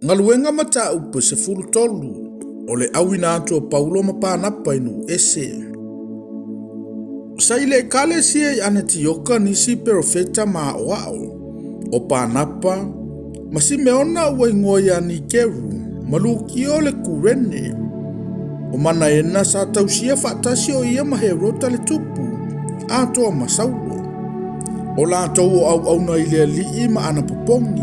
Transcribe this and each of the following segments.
Galuega mata upe se fulu tolu o le awina atu o Paulo ma panapa inu ese. Sa ile kale sia ane tioka nisi perofeta ma oao o panapa ma si meona ua ingoia ni keru maluki o le kurene o mana ena sa tausia fatasi o ia ma he rota le tupu ato a masaulo o la tau au na ile li ma ana popongi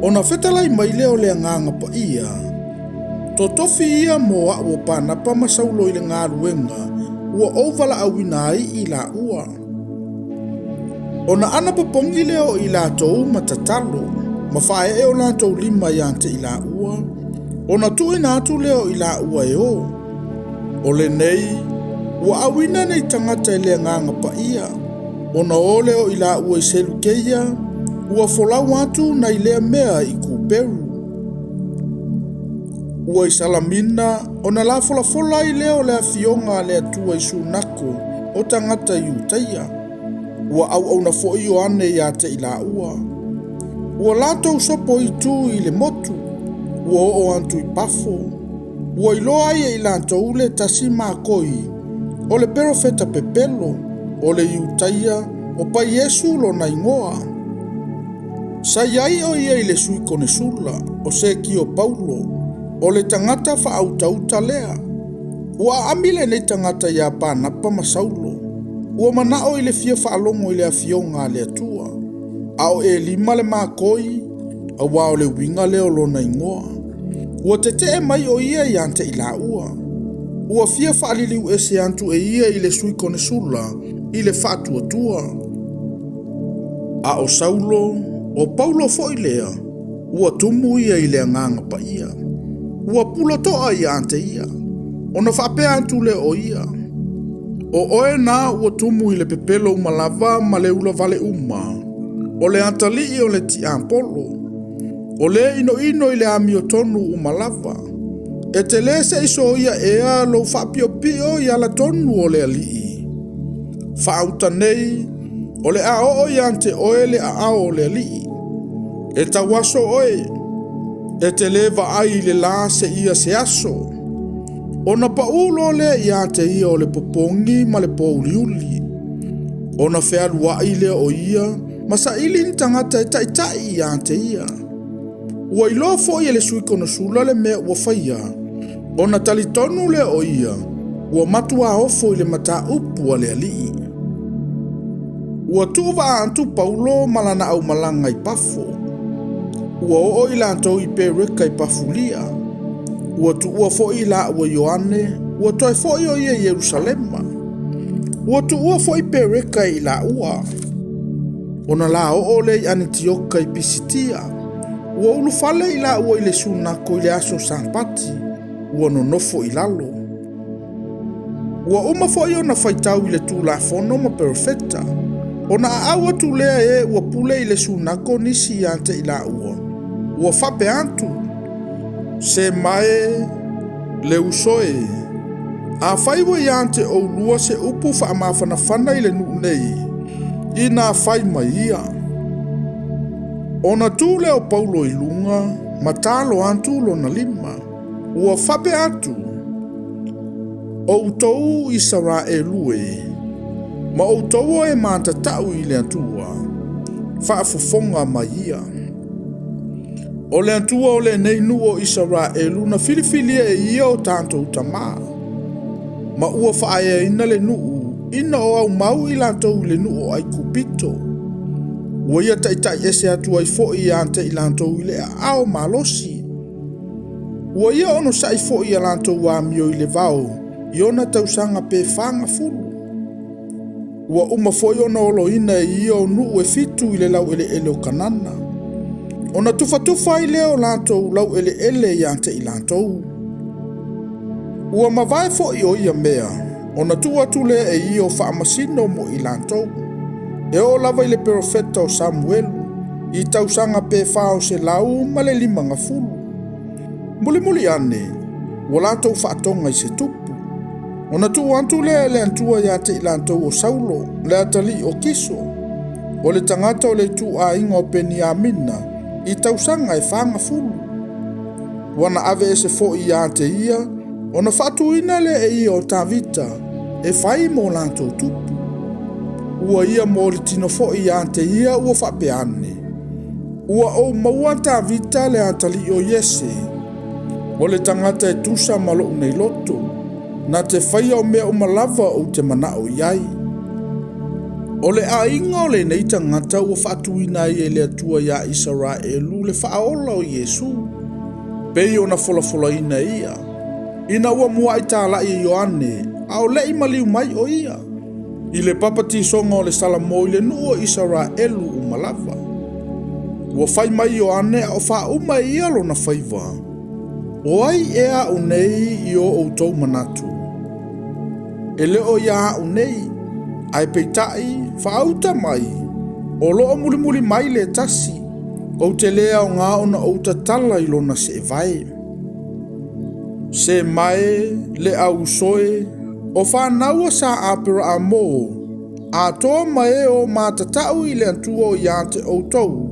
ona fetalai mai leo le nganga pa ia. Totofi ia moa o panapa masaulo i le ngaruenga ua ovala awinai i la ua. Ona ana popongi leo i la tou matatalo, mawhae e o la tou lima yante i la ua. Ona tui natu leo i la ua e o. O le nei, ua awina nei tangata i le nganga pa ia. Ona o leo i la ua i selu keia, ua folau atu na i lea mea i kuperu. Ua i salamina, ona la fola i leo lea fionga lea tua i sunako o tangata i utaia. Ua au na fo i o ane i ate i la ua. Ua lato usopo i tu i le motu, ua o antu i pafo. Ua i loa ia i lanto ule tasi makoi, o le perofeta pepelo, o le i utaia, o pa Yesu lo na ingoa. Sa iai o ia i le sui kone sula, o se ki o Paulo, o le tangata fa auta lea. Ua amile nei tangata ia panapa masaulo. Ua manao i le fia whaalongo i le afionga le atua. Ao e lima le makoi, a wao le winga leo lona ingoa. Ua te mai o ia i ante i la ua. Ua fia whaaliliu ese antu e ia i le sui kone sula, i le whaatua tua. A o Saulo, o Paulo fo i lea, ua tumu ia i le nganga pa ia. Ua pula toa i ante ia, ona whapea antu le o ia. O oe na ua tumu i le pepelo umalava ma le ula vale uma, o le antali o le ti ampolo, o le ino i le amio tonu umalava, e te le se iso ia ea lo whapio pio i ala tonu o le alii. Whauta nei, o le a o i ante oe le a o le alii, e tawaso oe, e te leva ai le la se ia se aso. Ona pa ulo le ia te ia o le popongi ma le pouliuli. Ona whea i le o ia, ma sa ili ni tangata e tai ia te ia. Ua i lofo ia le sui kono sula le mea ua whaia. Ona talitonu le o ia, ua matua ofo i le mata upu a le alii. Ua tuva antu Paulo malana au malanga i pafo. Ua o i lantou i pereka i pafulia. Ua tu ua fo i la ua Ioane, ua toi fo i o ia Yerusalema. Ua tu ua fo i pereka i la ua. Ona la o le i Antioka i Pisitia. Ua ulufale i la ua i le sunako i le aso sampati. Ua no nofo i lalo. Ua uma fo i ona faitau i le tu la fono ma perfecta. Ona awa tu lea e ua pule i le sunako nisi ante i la ua. Ua fape antu. Se mai le usoe. A faiwa i ante o lua se upu fa amafana fana i le nuunei. Ina fai mai ia. Ona tu leo Paulo i lunga, matalo antu lo na lima. Ua fape antu. O utou i sara e lue. Ma o utou e matatau i le antua. Faafufonga mai ia. O le antua o le nei nuo Israelu na filifilia e ia o tanto utama. Ma ua whaaya ina le nuu, ina o au mau i lantou le nuu ai kupito. Ua ia taitai ese atu ai fo i ante i lantou i le ao malosi. Ua ia ono sa i fo i lantou wa mio i le vau, i ona tausanga pe fanga fulu. Ua uma fo i ona olo ina e ia o nuu e fitu i le lau ele o kanana. Ona tufa i leo lantou lau ele i ante i lantou. Ua mawai fo i o ia mea, ona atu le e i o whaamasino mo i lantou. E o lava i le perofeta o Samuelu, i tausanga pe whao se lau ma le 5 fulu. Muli ane, ua lantou whaatonga i se tupu. Ona antu le antua i ate i lantou o Saulo, le atali o Kiso. O le tangata o le tu a inga o Peniamina, i tausanga e whanga fulu. wana ave ese fo ia te ia, ona Faitauina le e ia o tavita, e fai mo lantou tupu. Ua ia mo le tino fo ia te ia ua whapeane. Ua o maua tavita le atali o Yese, o le tangata e tusa malo nei loto, na te whaia o mea umalava o te manao iai. O le ainga o le nei tangata ua Faitauina i e le atua ia Israelu le whaola o Yesu. Pei o na fola ina ia. Ina ua mua i tāla i Ioane, a o le i maliu mai o ia. I le papati songa o le salamo i le nuo Israelu umalava. Ua whai mai Ioane a o whauma ia lo na whaiva. O ai ea o nei i o outou manatu. E leo ia o nei, ai peitai, whaauta mai, o loo muli mai le tasi, o te lea o ngā ona o tatala i lona se vai. Se mai le au soe, o whanaua sa apera a mō, a toa mai o mātatau i le antua o ia te outou,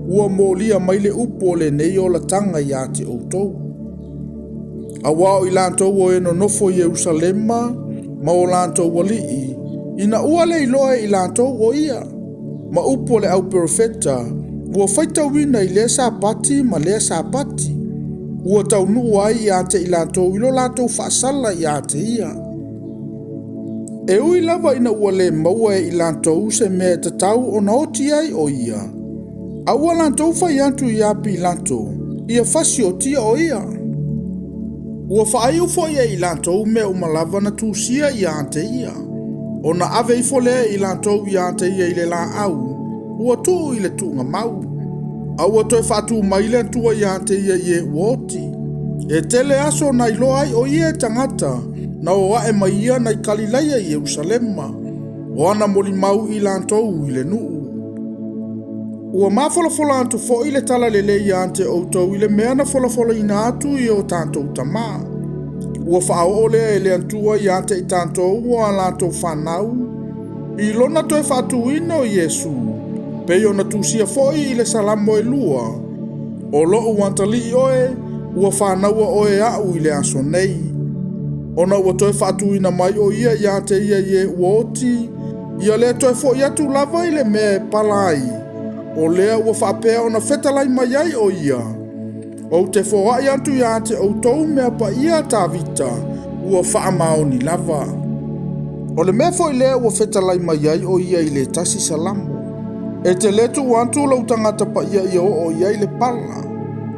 ua mōlia mai le upo le nei o la tanga ia te outou. A wao i lantou o eno nofo Yerusalema, ma o lantou walii, ina ua le iloa i lantou o ia, ma upo le au profeta, ua Faitauina i le sapati ma le sapati, ua taunu ai ia te i lantou ilo lantou whaasala ia te ia. E ui lava ina ua le maua i lantou se mea tatau o naoti ai o ia. A ua lantou whai antu i api lantou, ia whasi o tia o ia. Ua whaai ufo ia i lantou mea umalava na tūsia i ante ia. O na ave ifo lea i lantou i ante ia i le la au, ua tuu i le tunga mau. A ua toi whatu mai le tua i ante ia i e uoti. E tele aso na ilo ai o ia tangata, na o ae mai ia na i Kalilaia i Yerusalema. O ana moli mau i lantou i le nuu. Ua mafolafola atu fo i le tala lele i ante outou i le mea na folafola ina atu i o tantou tamaa. Ua whao ole e le antua i ante i tantou ua lantou whanau. I lona toi Faitauina o Yesu, pei o na tusia foi i le salamo e lua. O lo uantali i oe, ua whanaua oe au i le aso nei. Ona ua toi Faitauina mai o ia i ante ia i e uoti, ia le toi foi atu lava i le mea e palai. O lea ua whapea o na whetalai mai ai o ia. O te whoai antu ia te outou mea pa ia tavita, ua whaamao ni lava. O le mea foi lea ua whetalai mai ai o ia i le tasi salamo. E te letu antu lau tangata pa ia i o ia i le pala.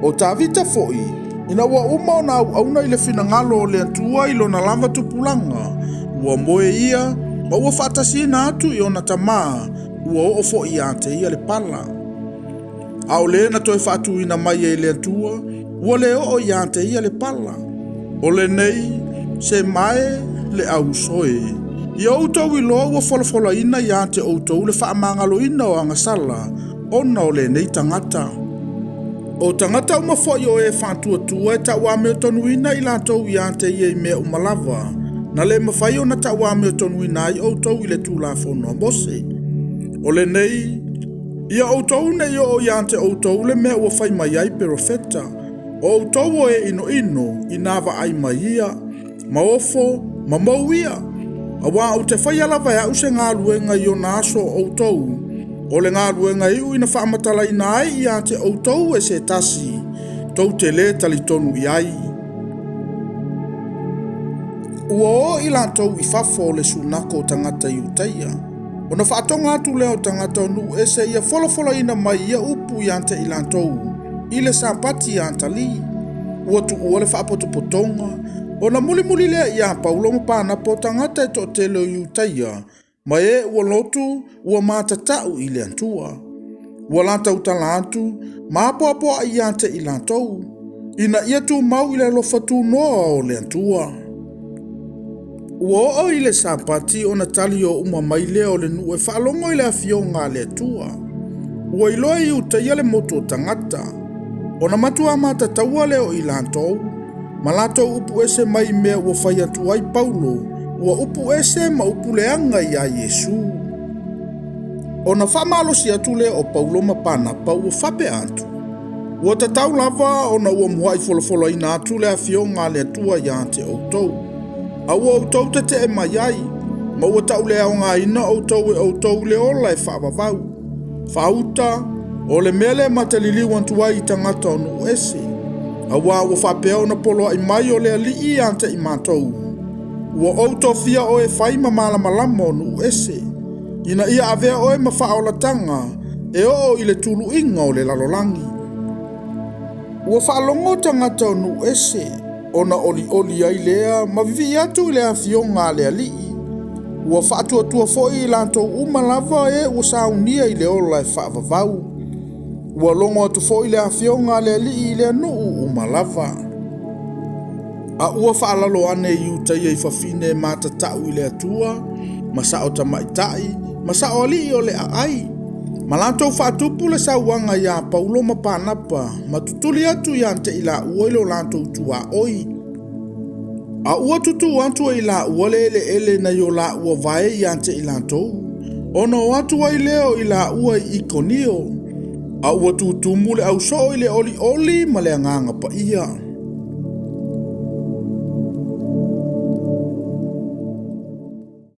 O tavita foi, ina ua uma o na auna i le finangalo o le antua i lona lava tupulanga. Ua moe ia, ma ua whaatasi na atu i ona tamaa, ua o fo i ante ia le pala. A o le na toi Faitauina mai e le atua, ua le o i ante ia le pala. O le nei, se mai le au soe. I outou i loa ua folafola ina i ante outou le whaamangalo ina o angasala, ona o le nei tangata. O tangata uma fo i o e whantua e ta wame o tonu ina i lantou i ante ia i mea umalava, na le mawhai o na ta wame o tonu ina i outou i le tūlafono mose. O le nei, ia outou nei o i ante outou le mea ua whai mai ai profeta. O outou o e ino i nawa ai mai ia, ma ofo, ma mau ia. A wā o te whai alawa e au se ngā luenga i o na aso outou. O le ngā luenga iu ina whaamatala ina ai i ante outou e se tasi, tou te le talitonu i ai. Ua o i lantou i fafo le sunako tangata i utaia. O na whaatonga atu leo tangata o nu e se ia folafola ina mai ia upu i ante i lantou, i le sampati i antali. Ua tu ua le whaapotopotonga, o na muli lea i a paulo mapana po tangata e to telo i utaia, ma e ua lotu ua mātatau i le antua. Ua lanta utala atu, ma apo i ante i lantou, ina ia tu mau i le lofa tu noa o le antua. Ua o i le sampati o na tali o uma mai lea o le nu e whaalongo i le afionga le atua. Ua iloa i utaia le moto tangata, o na matua mātataua leo i lantou, ma latou upu ese mai mea ua whai atu ai Paulo, ua upu ese ma upu leanga i a Yesu. O na whamalosi atu lea o Paulo ma pana pa ua whape atu. Ua tatau lava ona ua muhai folofolo ina atu le afionga le atua ia te outou. A ua outou te te e mai ai, ma ua tau le aonga ina outou le ola e whaavavau. Whauta, o le mele matalili wantuai i tangata o nuu ese. A ua whapea ona polo ai mai o le alii ante i mātou. Ua outou fia o e whaima malama o nuu ese. Ina ia avea oe ma whaolatanga e o i le tulu inga o le lalolangi. Ua whaalongo tangata o nuu ese, ona oli ai lea, ma vivi atu i le awhionga le alii. Ua whaatua foi i lantou umalava e ua saunia i le ola e whaavavau. Ua longo atu foi i le awhionga le alii i le nuu umalava. A ua whaalalo ane i utai e whawhine mātatau i le atua, masao tamaitai, masao alii o le ai. Malantou whaatupu le sauanga ia Paulo mapanapa, matutuli atu ia ante ila ua ilo lantou tua oi. A ua tutu atu ila ua le ele na yo la ua vae ia ante ilantou. Ono atu ai leo ila ua i ikonio. A ua tutumu le au so ile oli ma le anganga pa ia.